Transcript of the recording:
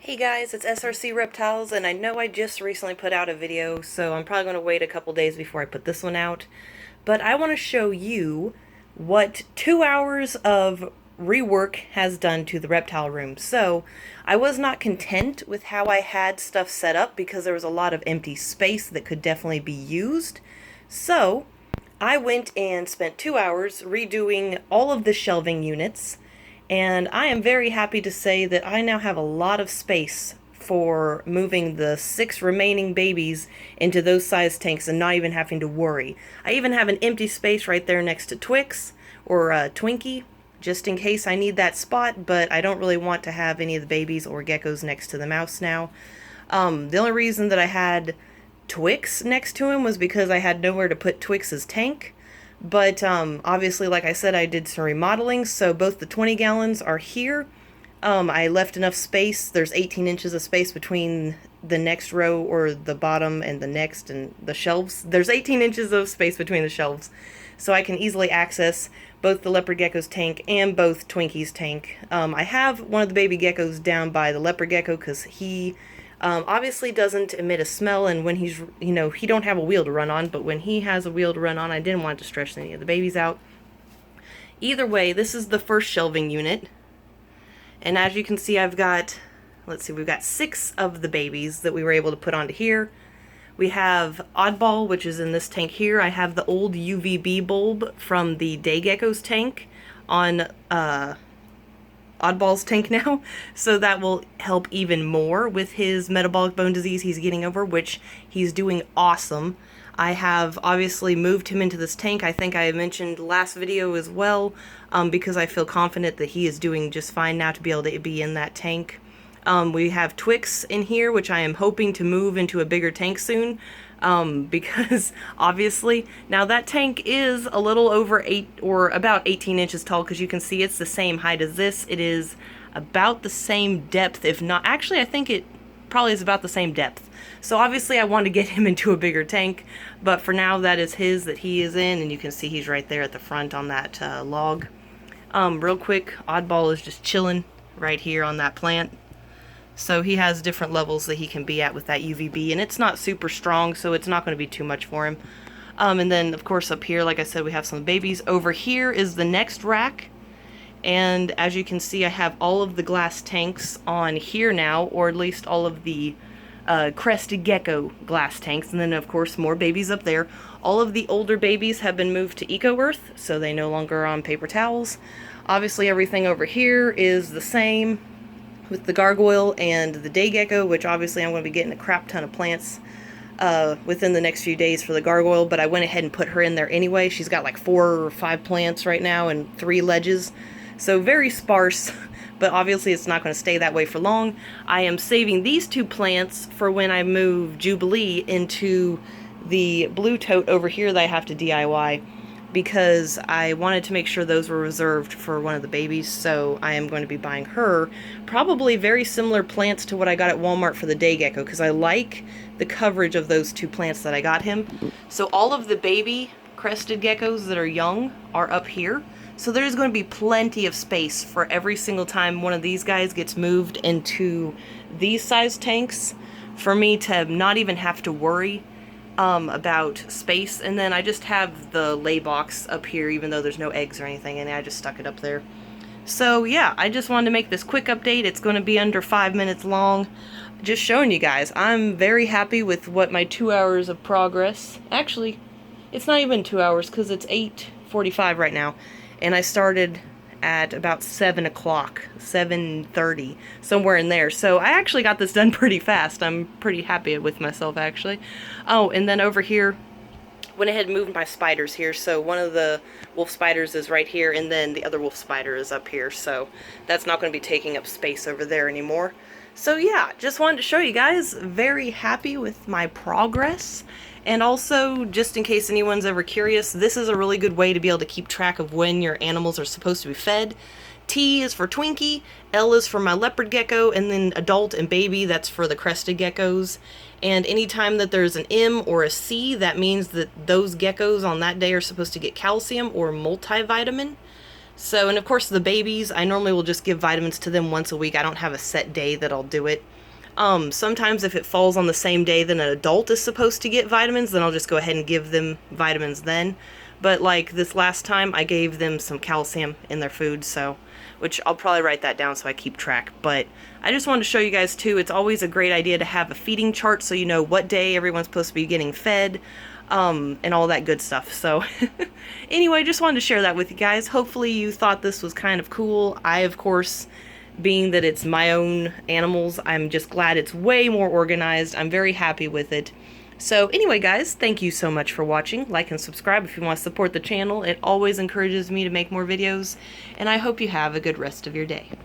Hey guys, it's SRC Reptiles, and I know I just recently put out a video, so I'm probably going to wait a couple days before I put this one out. But I want to show you what 2 hours of rework has done to the reptile room. So, I was not content with how I had stuff set up because there was a lot of empty space that could definitely be used. So, I went and spent 2 hours redoing all of the shelving units, and I am very happy to say that I now have a lot of space for moving the 6 remaining babies into those size tanks and not even having to worry. I even have an empty space right there next to Twix or Twinkie, just in case I need that spot, but I don't really want to have any of the babies or geckos next to the mouse now. The only reason that I had Twix next to him was because I had nowhere to put Twix's tank. But obviously, like I said, I did some remodeling, so both the 20 gallons are here. I left enough space. There's 18 inches of space between the next row or the bottom and the next and the shelves. There's 18 inches of space between the shelves, so I can easily access both the leopard gecko's tank and both Twinkie's tank. I have one of the baby geckos down by the leopard gecko because he obviously doesn't emit a smell, and when he's, he don't have a wheel to run on, but when he has a wheel to run on, I didn't want to stress any of the babies out. Either way, this is the first shelving unit, and as you can see, I've got, we've got 6 of the babies that we were able to put onto here. We have Oddball, which is in this tank here. I have the old UVB bulb from the day gecko's tank on Oddball's tank now, so that will help even more with his metabolic bone disease he's getting over, which he's doing awesome. I have obviously moved him into this tank. I think I mentioned last video as well, because I feel confident that he is doing just fine now to be able to be in that tank. We have Twix in here, which I am hoping to move into a bigger tank soon, because obviously now that tank is a little over 8 or about 18 inches tall, because you can see it's the same height as this. It is about the same depth, if not, actually I think it probably is about the same depth. So obviously I want to get him into a bigger tank, but for now that is his that he is in, and you can see he's right there at the front on that log. Real quick, Oddball is just chilling right here on that plant. So he has different levels that he can be at with that UVB, and it's not super strong, so it's not going to be too much for him. And then, of course, up here, like I said, we have some babies. Over here is the next rack, and as you can see, I have all of the glass tanks on here now, or at least all of the crested gecko glass tanks, and then, of course, more babies up there. All of the older babies have been moved to Eco-Earth, so they no longer are on paper towels. Obviously, everything over here is the same, with the gargoyle and the day gecko, which obviously I'm going to be getting a crap ton of plants within the next few days for the gargoyle, but I went ahead and put her in there anyway. She's got like 4 or 5 plants right now and 3 ledges, so very sparse, but obviously it's not going to stay that way for long. I am saving these 2 plants for when I move Jubilee into the blue tote over here that I have to DIY, because I wanted to make sure those were reserved for one of the babies, so I am going to be buying her probably very similar plants to what I got at Walmart for the day gecko, because I like the coverage of those 2 plants that I got him. So all of the baby crested geckos that are young are up here, so there's going to be plenty of space for every single time one of these guys gets moved into these size tanks for me to not even have to worry about space. And then I just have the lay box up here, even though there's no eggs or anything, and I just stuck it up there. So yeah, I just wanted to make this quick update. It's going to be under 5 minutes long, just showing you guys. I'm very happy with what my 2 hours of progress, actually it's not even 2 hours because it's 8:45 right now, and I started at about 7 o'clock, 7:30, somewhere in there. So I actually got this done pretty fast. I'm pretty happy with myself, actually. Oh, and then over here, went ahead and moved my spiders here. So one of the wolf spiders is right here, and then the other wolf spider is up here. So that's not going to be taking up space over there anymore. So yeah, just wanted to show you guys. Very happy with my progress. And also, just in case anyone's ever curious, this is a really good way to be able to keep track of when your animals are supposed to be fed. T is for Twinkie, L is for my leopard gecko, and then adult and baby, that's for the crested geckos. And anytime that there's an M or a C, that means that those geckos on that day are supposed to get calcium or multivitamin. So, and of course the babies, I normally will just give vitamins to them once a week. I don't have a set day that I'll do it. Sometimes if it falls on the same day that an adult is supposed to get vitamins, then I'll just go ahead and give them vitamins then. But like this last time, I gave them some calcium in their food, so, which I'll probably write that down so I keep track. But I just wanted to show you guys too, it's always a great idea to have a feeding chart so you know what day everyone's supposed to be getting fed, and all that good stuff. So anyway, just wanted to share that with you guys. Hopefully you thought this was kind of cool. I, of course, being that it's my own animals, I'm just glad it's way more organized. I'm very happy with it. So anyway, guys, thank you so much for watching. Like and subscribe if you want to support the channel. It always encourages me to make more videos, and I hope you have a good rest of your day.